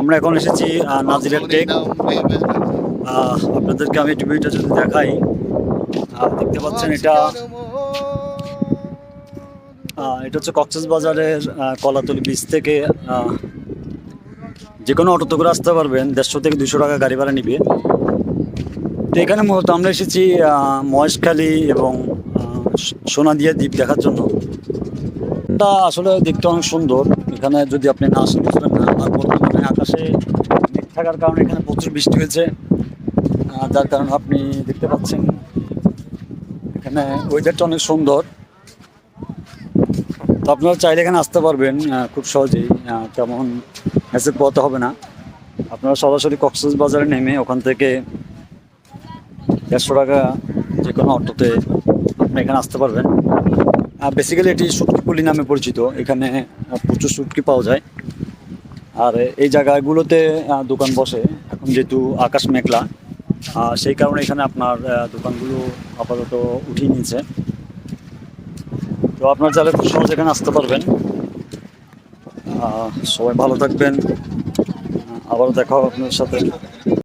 আমরা এখন এসেছি নাজিরা টেক। আপনাদেরকে আমি টিভিটা যদি দেখাই, দেখতে পাচ্ছেন এটা হচ্ছে কক্সবাজারের কলাতলি বীচ থেকে যে কোনো অটোতে করে আসতে পারবেন। 150 থেকে 200 টাকা গাড়ি ভাড়া নিবে। তো এখানে মূলত আমরা এসেছি মহেশখালী এবং সোনাদিয়া দ্বীপ দেখার জন্য। এটা আসলে দেখতে অনেক সুন্দর। এখানে যদি আপনি না আসেন বুঝবেন না। আর বর্তমানে আকাশে মেঘ থাকার কারণে এখানে প্রচুর বৃষ্টি হয়েছে, যার কারণে আপনি দেখতে পাচ্ছেন এখানে ওয়েদারটা অনেক সুন্দর। তো আপনারা চাইলে এখানে আসতে পারবেন খুব সহজেই, তেমন হ্যাসেল পোহাতে হবে না। আপনারা সরাসরি কক্সবাজারে নেমে ওখান থেকে 150 টাকা যে কোনো অটোতে আপনি এখানে আসতে পারবেন। বেসিক্যালি এটি শুটকিপল্লি নামে পরিচিত। এখানে প্রচুর শুটকি পাওয়া যায়। আর এই জায়গাগুলোতে দোকান বসে। এখন যেহেতু আকাশ মেঘলা, সেই কারণে এখানে আপনার দোকানগুলো আপাতত উঠিয়ে নিয়েছে। তো আপনার চাইলে খুব সহজ এখানে আসতে পারবেন। সবাই ভালো থাকবেন, আবারও দেখা হবে আপনার সাথে।